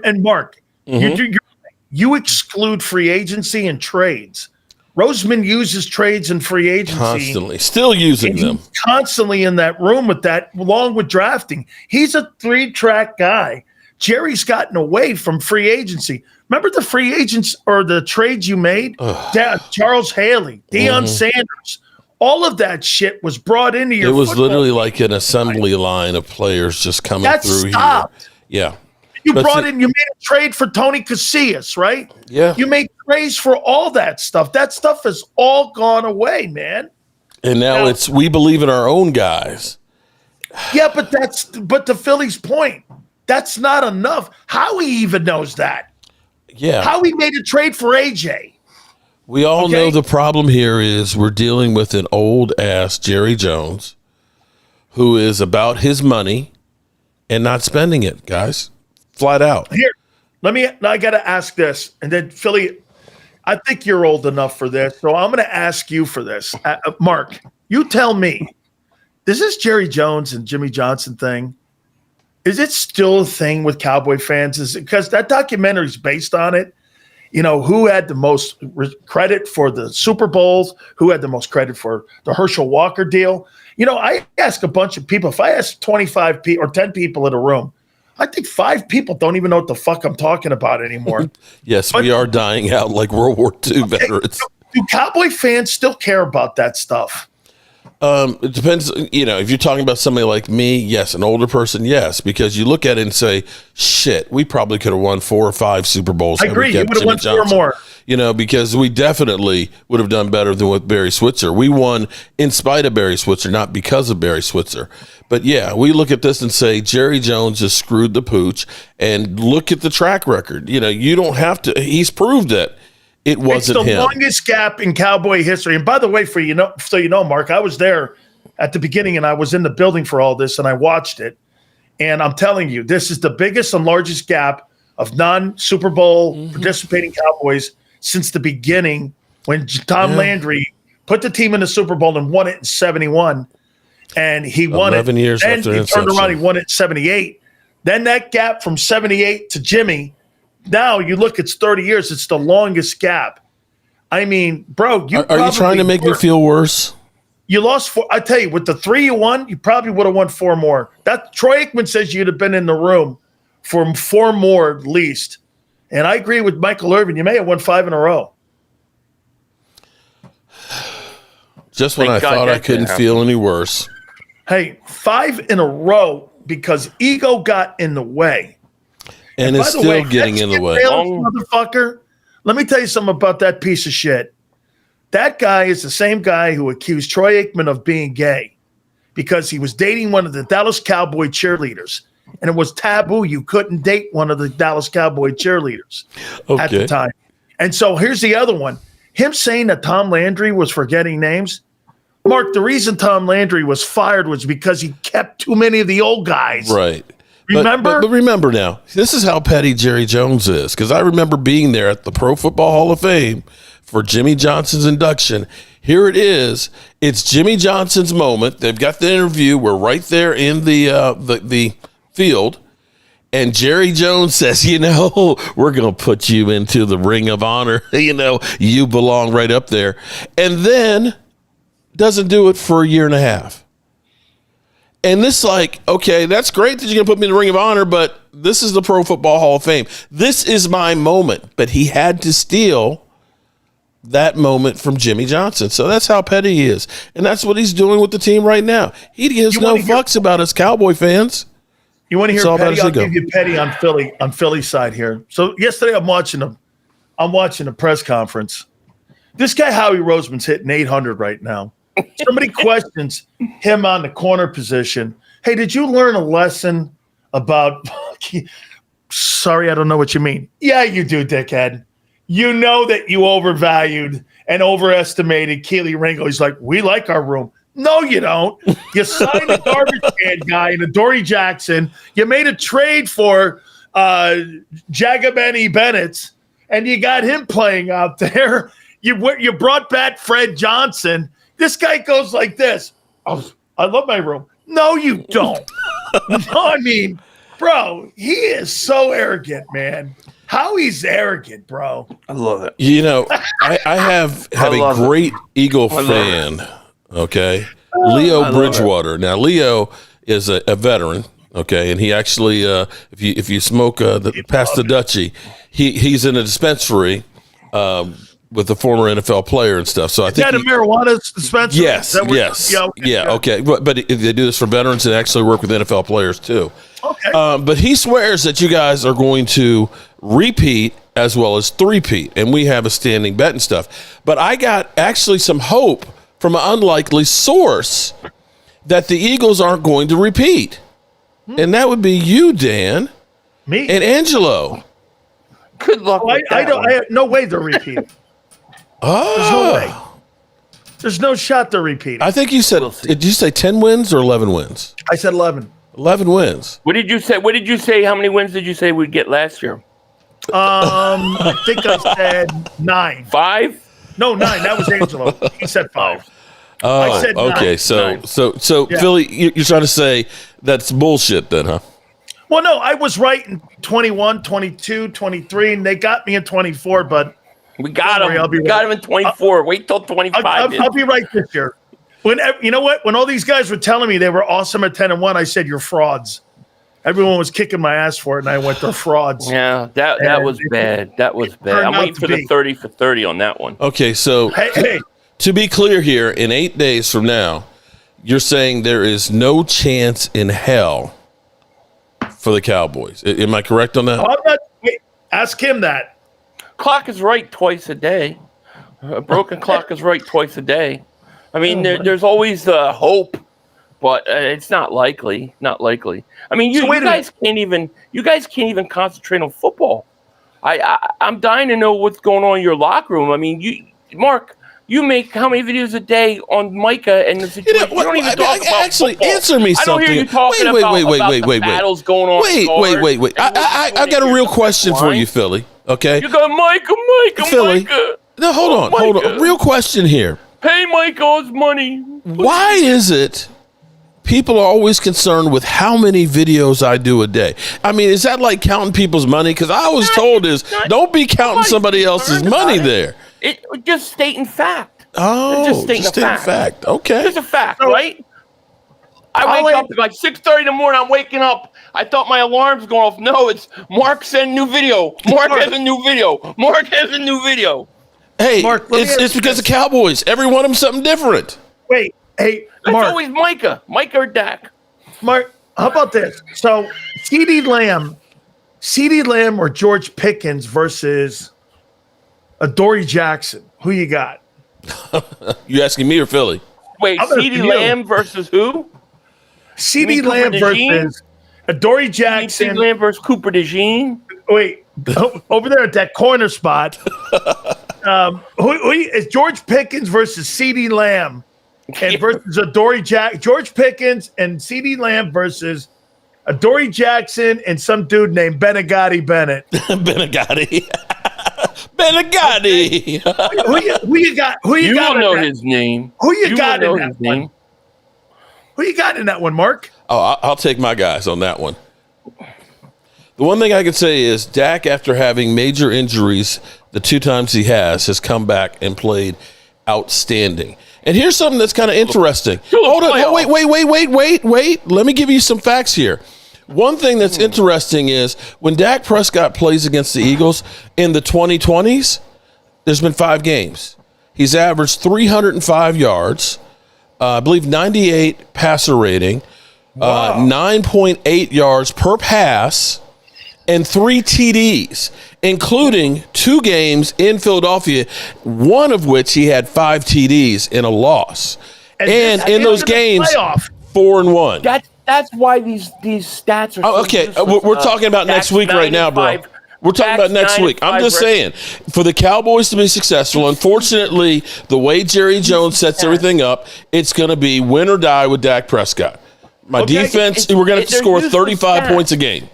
A: and Mark, you exclude free agency and trades. Roseman uses trades and free agency.
B: Constantly. Still using them.
A: Constantly in that room with that, along with drafting. He's a 3-track guy. Jerry's gotten away from free agency. Remember the free agents or the trades you made? Charles Haley, Deion Sanders. All of that shit was brought into your.
B: It was literally like an assembly line of players just coming through here. Yeah.
A: You made a trade for Tony Casillas, right?
B: Yeah.
A: You made trades for all that stuff. That stuff has all gone away, man.
B: And now we believe in our own guys.
A: Yeah, but to Philly's point, that's not enough. Howie even knows that.
B: Yeah.
A: Howie made a trade for AJ.
B: We all know the problem here is we're dealing with an old-ass Jerry Jones who is about his money and not spending it, guys. Flat out.
A: Here, I got to ask this. And then, Philly, I think you're old enough for this. So I'm going to ask you for this. Mark, you tell me, does this Jerry Jones and Jimmy Johnson thing, is it still a thing with Cowboy fans? Because that documentary is based on it. You know, who had the most credit for the Super Bowls? Who had the most credit for the Herschel Walker deal? You know, I ask a bunch of people. If I ask 25 people or 10 people in a room, I think 5 people don't even know what the fuck I'm talking about anymore.
B: Yes, we are dying out like World War II veterans.
A: Do Cowboy fans still care about that stuff?
B: It depends. You know, if you're talking about somebody like me, yes. An older person, yes. Because you look at it and say, shit, we probably could have won 4 or 5 Super Bowls.
A: I agree. You would have won Johnson. 4 more.
B: You know, because we definitely would have done better than with Barry Switzer. We won in spite of Barry Switzer, not because of Barry Switzer. But yeah, we look at this and say Jerry Jones just screwed the pooch, and look at the track record. You know, you don't have to. He's proved it. It wasn't him. It's the
A: longest gap in Cowboy history. And by the way, so you know, Mark, I was there at the beginning, and I was in the building for all this, and I watched it. And I'm telling you, this is the biggest and largest gap of non-Super Bowl participating Cowboys since the beginning, when Tom Landry put the team in the Super Bowl and won it in 71. And he won
B: 11
A: it.
B: years
A: Then
B: after
A: he turned around, he won it in 78. Then that gap from 78 to Jimmy, now you look, it's 30 years. It's the longest gap. I mean, bro,
B: are you trying to make me feel worse?
A: You lost 4. I tell you, with the 3 you won, you probably would have won 4 more. That Troy Aikman says you'd have been in the room for 4 more at least. And I agree with Michael Irvin. You may have won 5 in a row.
B: Just when I thought I couldn't feel any worse.
A: Hey, 5 in a row because ego got in the way.
B: And it's still getting in the way.
A: Motherfucker, let me tell you something about that piece of shit. That guy is the same guy who accused Troy Aikman of being gay because he was dating one of the Dallas Cowboy cheerleaders. And it was taboo. You couldn't date one of the Dallas Cowboy cheerleaders at the time. And so here's the other one. Him saying that Tom Landry was forgetting names. Mark, the reason Tom Landry was fired was because he kept too many of the old guys.
B: Right.
A: Remember?
B: But remember now, this is how petty Jerry Jones is, because I remember being there at the Pro Football Hall of Fame for Jimmy Johnson's induction. Here it is. It's Jimmy Johnson's moment. They've got the interview. We're right there in the field. And Jerry Jones says, we're going to put you into the Ring of Honor. You belong right up there. And then doesn't do it for a year and a half. And this okay, that's great that you're going to put me in the Ring of Honor, but this is the Pro Football Hall of Fame. This is my moment. But he had to steal that moment from Jimmy Johnson. So that's how petty he is. And that's what he's doing with the team right now. He gives no fucks about us Cowboy fans.
A: You want to hear petty? I'll give you petty on Philly's side here. So yesterday I'm watching a press conference. This guy Howie Roseman's hitting 800 right now. Somebody questions him on the corner position. Hey, did you learn a lesson about sorry, I don't know what you mean. Yeah, you do, dickhead. You know that you overvalued and overestimated Keely Ringo. He's like, we like our room. No, you don't. You signed a garbage can guy in Adoree Jackson. You made a trade for Jagabeni Bennett, and you got him playing out there. You brought back Fred Johnson. This guy goes like this. Oh, I love my room. No, you don't. No, I mean, bro, he is so arrogant, man. How he's arrogant, bro.
D: I love it.
B: I have a great Eagle fan. Okay, Leo Bridgewater. Now, Leo is a veteran. Okay, and he actually, if you smoke past the Dutchie, he's in a dispensary with a former NFL player and stuff. So I think
A: a marijuana dispensary.
B: Yes. Yeah. Okay, but they do this for veterans and actually work with NFL players too.
A: Okay.
B: But he swears that you guys are going to repeat as well as three-peat, and we have a standing bet and stuff. But I got actually some hope from an unlikely source that the Eagles aren't going to repeat. And that would be you, Dan.
A: Me.
B: And Angelo.
D: Good luck with that
A: I have no way to repeat it.
B: Oh.
A: There's no way. There's no shot to repeat it.
B: I think you said, did you say 10 wins or 11 wins?
A: I said 11.
B: 11 wins.
D: What did you say? How many wins did you say we'd get last year?
A: I think I said 9.
D: 5?
A: No, 9. That was Angelo. He said 5.
B: Oh,
A: I said 9.
B: okay. So
A: Yeah.
B: Philly, you're trying to say that's bullshit then, huh?
A: Well, no, I was right in 21, 22, 23, and they got me in 24, but
D: we got him. We got him in 24. Wait till 25.
A: I'll be right this year. You know what? When all these guys were telling me they were awesome at 10-1, I said, you're frauds. Everyone was kicking my ass for it, and I went, they're frauds.
D: Yeah, that was bad. That was bad. I'm waiting for the 30 for 30 on that one.
B: Okay, so to be clear here, in 8 days from now, you're saying there is no chance in hell for the Cowboys. Am I correct on that?
A: Ask him that.
D: Clock is right twice a day. A broken clock is right twice a day. I mean, there's always the hope, but it's not likely. Not likely. I mean, you guys can't even concentrate on football. I'm dying to know what's going on in your locker room. I mean, Mark, you make how many videos a day on Micah and the situation? You don't even talk about
B: actually
D: football.
B: Answer me something.
D: I don't hear you talking about battles going on.
B: Wait. I got a real question for you, Philly. Okay.
D: You got Micah,
B: Philly.
D: Micah.
B: No, hold on. Real question here.
D: Pay Micah his money.
B: Why is it people are always concerned with how many videos I do a day? I mean, is that like counting people's money? Because I was told don't be counting somebody else's money there.
D: It just stating fact.
B: Oh,
D: just stating
B: fact. Okay.
D: It's a fact, right? I wake up at like 6:30 in the morning. I'm waking up. I thought my alarm's going off. No, it's Mark sent new video. Mark has a new video. Mark has a new video.
B: Hey, Mark, it's because of Cowboys. Every one of them something different.
A: Wait, hey, Mark.
D: It's always Micah or Dak.
A: Mark, how about this? So, CeeDee Lamb or George Pickens versus Adoree Jackson. Who you got?
B: You asking me or Philly?
D: Wait, CeeDee Lamb versus who?
A: CeeDee Lamb versus Adoree Jackson.
D: CeeDee Lamb versus Cooper DeJean.
A: Wait, over there at that corner spot. Who is George Pickens versus CeeDee Lamb and versus Adoree Jackson? George Pickens and CeeDee Lamb versus Adoree Jackson and some dude named Benegatti Bennett.
B: Benegatti Benegatti.
A: Who you got? Who you,
D: You
A: got?
D: will know
A: in that?
D: his name.
A: Who you got
D: will
A: in
D: know
A: that
D: his
A: one?
D: name.
A: Who you got in that one, Mark?
B: Oh, I'll take my guys on that one. The one thing I can say is Dak, after having major injuries, the 2 times he has come back and played outstanding. And here's something that's kind of interesting. Hold on. Oh, wait. Let me give you some facts here. One thing that's interesting is when Dak Prescott plays against the Eagles in the 2020s, there's been 5 games. He's averaged 305 yards, I believe 98 passer rating, 9.8 yards per pass, and 3 TDs, including 2 games in Philadelphia, one of which he had 5 TDs in a loss. And in those games, 4-1.
D: That's why these stats are.
B: Oh, okay, we're talking about next week right now, bro. We're talking about next week. I'm just saying, for the Cowboys to be successful, unfortunately, the way Jerry Jones sets everything up, it's going to be win or die with Dak Prescott. My defense, we're going to have to score 35 points a game.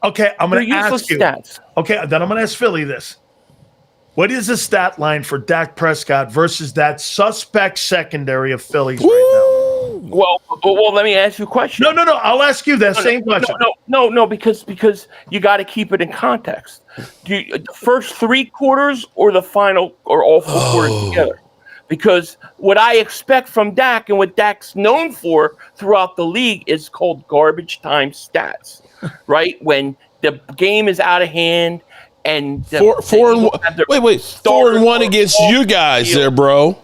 A: Okay, I'm going to ask you.
D: Stats.
A: Okay, then I'm going to ask Philly this. What is the stat line for Dak Prescott versus that suspect secondary of Phillies right now?
D: Well, let me ask you a question.
A: No. I'll ask you that same question.
D: No, because you got to keep it in context. The first 3 quarters or the final or all 4 quarters together? Because what I expect from Dak and what Dak's known for throughout the league is called garbage time stats, right? When the game is out of hand and
B: 4-1 against you guys there, bro.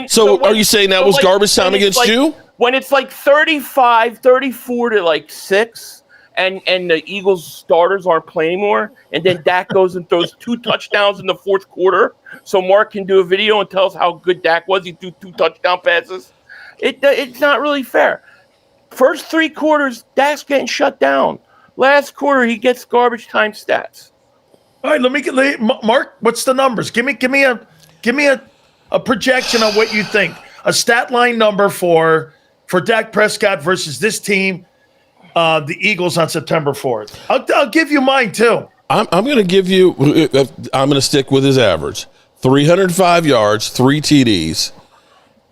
B: So are you saying that was garbage time against you?
D: When it's like 34 to 6, and the Eagles starters aren't playing anymore, and then Dak goes and throws 2 touchdowns in the 4th quarter, so Mark can do a video and tell us how good Dak was. He threw 2 touchdown passes. It's not really fair. First 3 quarters, Dak's getting shut down. Last quarter, he gets garbage time stats.
A: All right, let me get Mark. What's the numbers? Give me a projection on what you think. A stat line number for Dak Prescott versus this team, the Eagles on September 4th. I'll give you mine too.
B: I'm going to give you. I'm going to stick with his average: 305 yards, 3 TDs,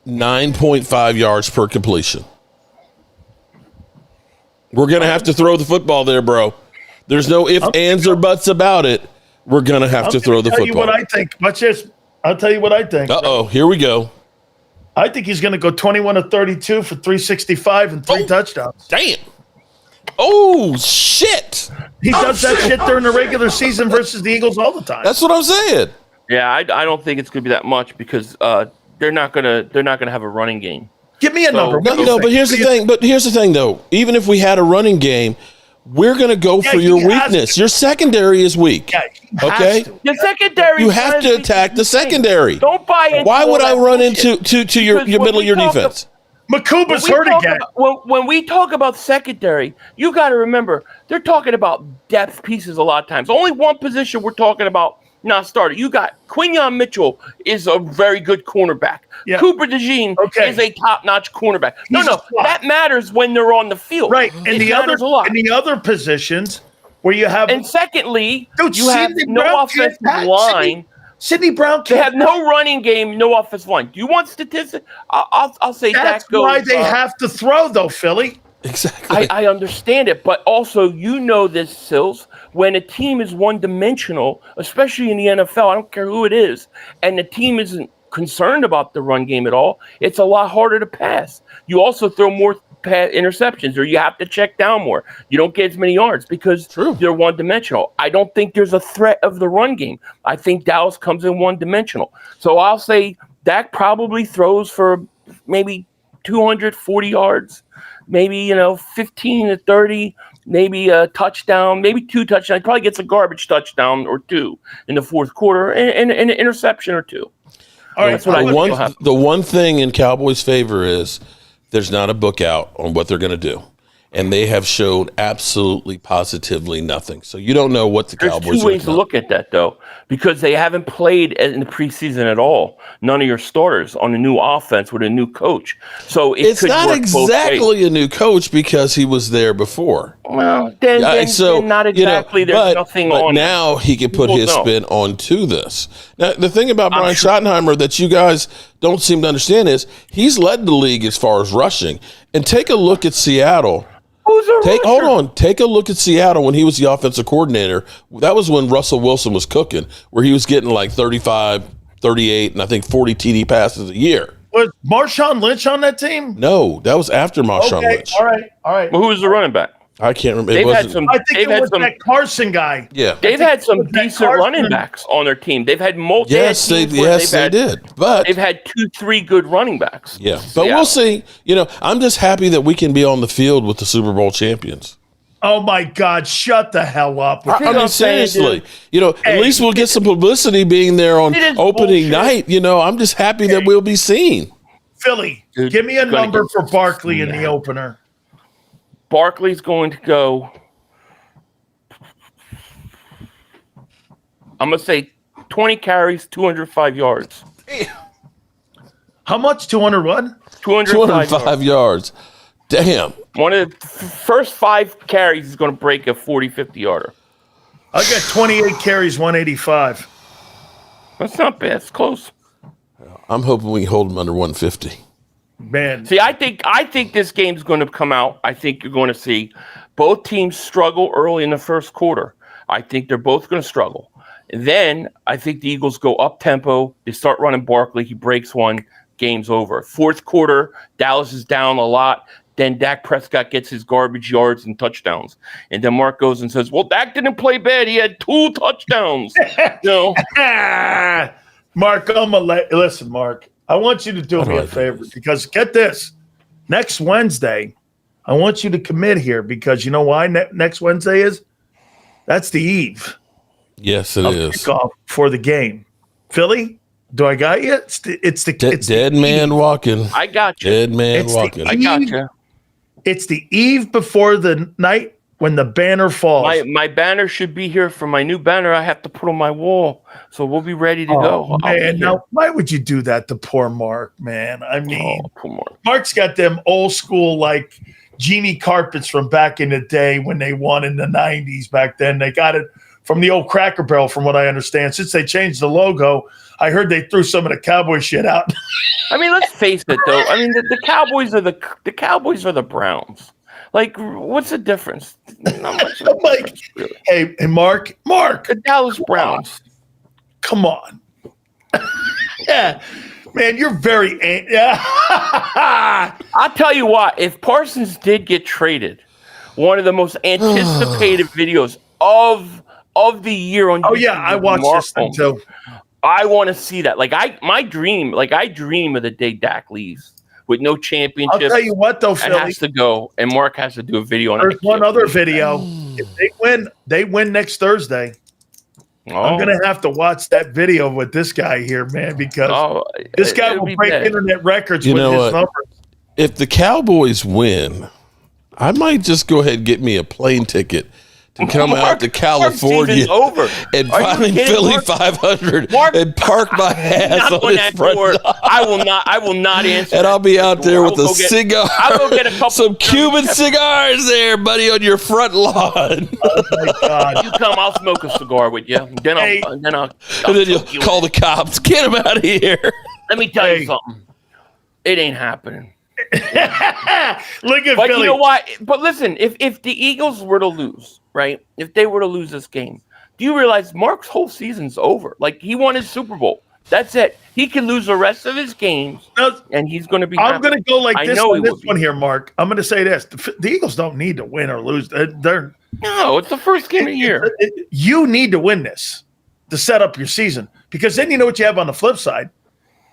B: 9.5 yards per completion. We're going to have to throw the football there, bro. There's no ifs, ands, or buts about it. We're going to have to throw the football.
A: I'll tell you what I think. I'll tell you what I think.
B: Uh-oh, here we go.
A: I think he's going to go 21 of 32 for 365 and 3 touchdowns.
B: Damn. Oh, shit.
A: He does that shit during the regular season versus the Eagles all the time.
B: That's what I'm saying.
D: Yeah, I don't think it's going to be that much because they're not gonna have a running game.
A: Give me a number.
B: No, but here's the thing. Though. Even if we had a running game, we're going to go for your weakness. Your secondary is weak.
A: Yeah,
B: okay?
D: The secondary.
B: You have to attack the secondary.
D: Don't buy into.
B: Why would I run into your middle of your defense?
A: Makuba's hurt again.
D: When we talk about secondary, you got to remember they're talking about depth pieces a lot of times. Only one position we're talking about not started. You got Quinyon Mitchell is a very good cornerback. Yeah. Cooper DeJean is a top-notch cornerback. That matters when they're on the field.
A: Right, and the other positions where you have.
D: And secondly, you have no offensive line.
A: Sidney Brown.
D: They have no running game, no offensive line. Do you want statistics? I'll say
A: that's
D: Dak goes.
A: Why they have to throw though, Philly.
B: Exactly.
D: I understand it, but also this, Sills. When a team is one-dimensional, especially in the NFL, I don't care who it is, and the team isn't concerned about the run game at all, it's a lot harder to pass. You also throw more interceptions, or you have to check down more. You don't get as many yards because they're one-dimensional. I don't think there's a threat of the run game. I think Dallas comes in one-dimensional. So I'll say Dak probably throws for maybe 240 yards, maybe 15 to 30, maybe a touchdown, maybe 2 touchdowns. Probably gets a garbage touchdown or 2 in the 4th quarter, and an interception or 2.
A: All right,
D: that's what
B: the one thing in Cowboys' favor is there's not a book out on what they're going to do. and they have showed absolutely positively nothing. So you don't know what the
D: There's
B: Cowboys
D: two ways to look at that, though, because they haven't played in the preseason at all. None of your starters on a new offense with a new coach. So
B: it's not exactly a new coach because he was there before.
D: Well, then not exactly. There's nothing
B: but
D: on
B: now
D: it.
B: He can put his spin onto this. Now, the thing about Brian Schottenheimer that you guys don't seem to understand is he's led the league as far as rushing. And take a look at Seattle. Hold on. Take a look at Seattle when he was the offensive coordinator. That was when Russell Wilson was cooking, where he was getting like 35, 38, and I think 40 TD passes a year.
A: Was Marshawn Lynch on that team?
B: No, that was after Marshawn Lynch.
A: All right.
D: Well, who was the running back?
B: I can't remember.
A: I think it was that Carson guy.
B: Yeah,
D: they've had some decent running backs on their team. They've had multiple.
B: Yes, they did. But
D: they've had 2-3 good running backs.
B: Yeah, but we'll see. I'm just happy that we can be on the field with the Super Bowl champions.
A: Oh my God! Shut the hell up!
B: I mean, seriously. At least we'll get some publicity being there on opening night. I'm just happy that we'll be seen.
A: Philly, give me a number for Barkley in the opener.
D: Barkley's going to go. I'm going to say 20 carries, 205 yards.
A: How much? 200 what?
B: 205 yards. Damn.
D: One of the first 5 carries is going to break a 40, 50-yarder.
A: I got 28 carries, 185.
D: That's not bad. It's close.
B: I'm hoping we can hold him under 150.
A: Man.
D: See, I think this game's going to come out. I think you're going to see both teams struggle early in the first quarter. I think they're both going to struggle. And then I think the Eagles go up tempo. They start running Barkley. He breaks one. Game's over. Fourth quarter, Dallas is down a lot. Then Dak Prescott gets his garbage yards and touchdowns. And then Mark goes and says, well, Dak didn't play bad. He had 2 touchdowns.
A: Mark, listen, Mark. I want you to do me a favor because get this. Next Wednesday, I want you to commit here because you know why next Wednesday is? That's the eve.
B: Yes, it is.
A: Kickoff for the game. Philly, do I got you? It's the
B: dead man walking.
D: I got you.
B: Dead man walking.
D: I got you.
A: It's the eve before the night when the banner falls.
D: My banner should be here for my new banner. I have to put on my wall, so we'll be ready to go.
A: Man, now why would you do that to poor Mark, man? I mean,
D: poor Mark.
A: Mark's got them old school like genie carpets from back in the day when they won in the 90s. Back then, they got it from the old Cracker Barrel, from what I understand. Since they changed the logo, I heard they threw some of the Cowboy shit out.
D: I mean, let's face it, though. I mean, the Cowboys are the Cowboys are the Browns. Like, what's the difference? Not much.
A: Really. Hey, Mark,
D: the Dallas Browns.
A: Come on. Yeah, man, you're very.
D: I'll tell you what. If Parsons did get traded, one of the most anticipated videos of the year on YouTube.
A: Oh yeah, I watched this thing too.
D: I want to see that. I dream of the day Dak leaves with no championship.
A: I'll tell you what, though, Philly,
D: has to go, and Mark has to do a video on it.
A: There's one other video. If they win next Thursday. I'm going to have to watch that video with this guy here, man, because this guy will break internet records with his numbers.
B: If the Cowboys win, I might just go ahead and get me a plane ticket to come out to California and find Philly.500 and park my ass on his front lawn.
D: I will not answer.
B: And I'll be out there with a cigar.
D: I'll go get a couple.
B: Some Cuban cigars there, buddy, on your front lawn.
A: Oh my God!
D: You come, I'll smoke a cigar with you. Then I'll
B: you'll call the cops. Get him out of here.
D: Let me tell you something. It ain't happening.
A: Look at
D: but
A: Philly.
D: You know what? But listen, if the Eagles were to lose, right? If they were to lose this game, do you realize Mark's whole season's over? Like, he won his Super Bowl. That's it. He can lose the rest of his games, and he's going to be.
A: I'm going to go like this on this one here, Mark. I'm going to say this: the Eagles don't need to win or lose.
D: No, it's the first game of the year.
A: You need to win this to set up your season, because then you know what you have on the flip side.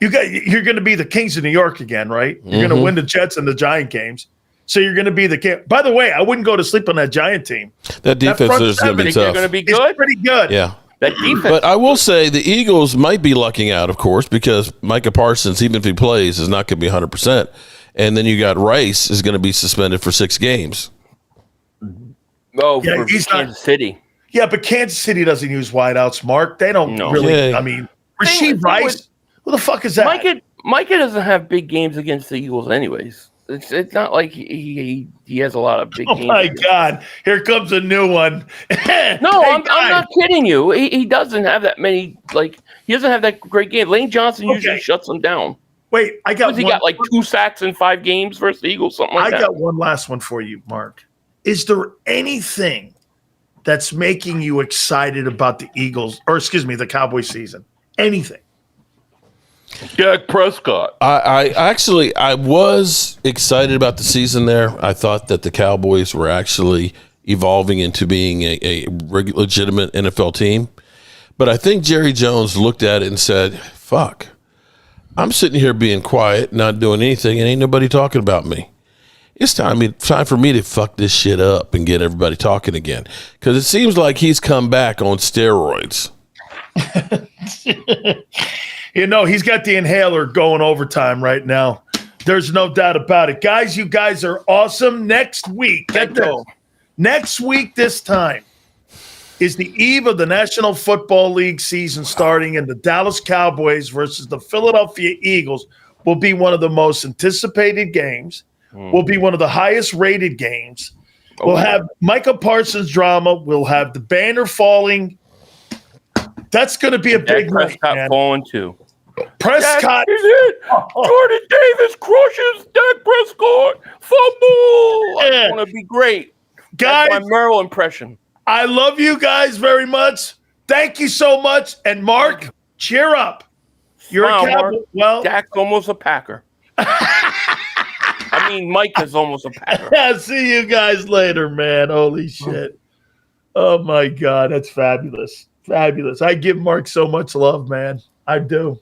A: You're going to be the Kings of New York again, right? You're going to win the Jets and the Giant games. So you're going to be the king. By the way, I wouldn't go to sleep on that Giant team.
B: That defense is going to be tough.
D: They're going to be good.
A: It's pretty good.
B: Yeah.
D: That defense.
B: But I will say the Eagles might be lucking out, of course, because Micah Parsons, even if he plays, is not going to be 100%. And then you got Rice is going to be suspended for 6 games.
D: Oh,
A: Yeah,
D: for
A: he's
D: Kansas
A: not.
D: City.
A: Yeah, but Kansas City doesn't use wideouts, Mark. They don't
D: No.
A: really.
B: Yeah.
A: I mean,
D: Thing
A: Rasheed Rice. Who the fuck is that?
D: Micah doesn't have big games against the Eagles, anyways. It's not like he has a lot of big
A: Oh
D: games.
A: my God! Here comes a new one.
D: No,
A: Hey,
D: I'm
A: guys.
D: not kidding you. He doesn't have that many. Like, he doesn't have that great game. Lane Johnson usually shuts him down.
A: Wait, I got
D: He
A: one.
D: got like 2 sacks in 5 games versus the Eagles, something like
A: I
D: that.
A: got one last one for you, Mark. Is there anything that's making you excited about the Eagles, or excuse me, the Cowboys season? Anything?
D: Dak Prescott.
B: I was excited about the season there. I thought that the Cowboys were actually evolving into being a legitimate NFL team. But I think Jerry Jones looked at it and said, fuck, I'm sitting here being quiet, not doing anything, and ain't nobody talking about me. It's time for me to fuck this shit up and get everybody talking again. Because it seems like he's come back on steroids.
A: You know, he's got the inhaler going overtime right now. There's no doubt about it. Guys, you guys are awesome. Next week, get this. Next week, this time, is the eve of the National Football League season starting, and the Dallas Cowboys versus the Philadelphia Eagles will be one of the most anticipated games, will be one of the highest rated games. We'll have Micah Parsons drama. We'll have the banner falling. That's going to be a big night, man.
D: Falling too.
A: Prescott.
D: Is it? Jordan Davis crushes Dak Prescott. Fumble. It's going to be great.
A: Guys,
D: that's my Merle impression.
A: I love you guys very much. Thank you so much. And Mark, cheer up. You're a Cowboy. Well,
D: Dak's almost a Packer. I mean, Mike is almost a Packer.
A: I'll see you guys later, man. Holy shit. Oh, my God. That's fabulous. Fabulous. I give Mark so much love, man. I do.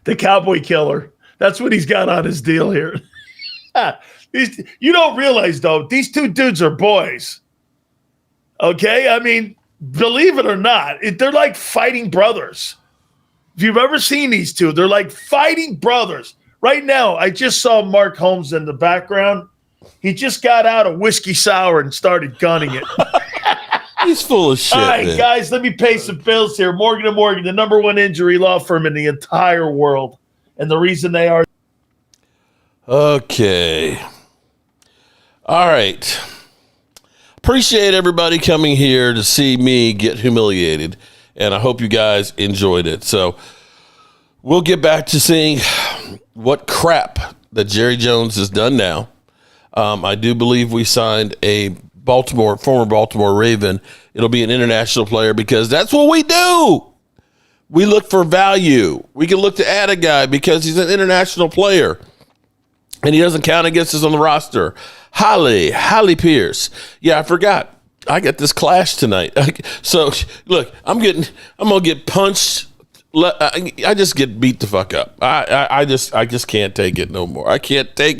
A: The Cowboy Killer. That's what he's got on his deal here. You don't realize, though, these two dudes are boys. Okay? I mean, believe it or not, they're like fighting brothers. If you've ever seen these two, they're like fighting brothers. Right now, I just saw Mark Holmes in the background. He just got out a whiskey sour and started gunning it.
B: He's full of shit.
A: All right,
B: man.
A: guys, let me pay some bills here. Morgan & Morgan, the #1 injury law firm in the entire world. And the reason they are.
B: Okay. All right. Appreciate everybody coming here to see me get humiliated. And I hope you guys enjoyed it. So we'll get back to seeing what crap that Jerry Jones has done now. I do believe we signed a former Baltimore Raven. It'll be an international player because that's what we do. We look for value. We can look to add a guy because he's an international player and he doesn't count against us on the roster. Holly Pierce. Yeah, I forgot. I got this clash tonight. So look, I'm gonna get punched. I just get beat the fuck up. I just can't take it no more. I can't take it.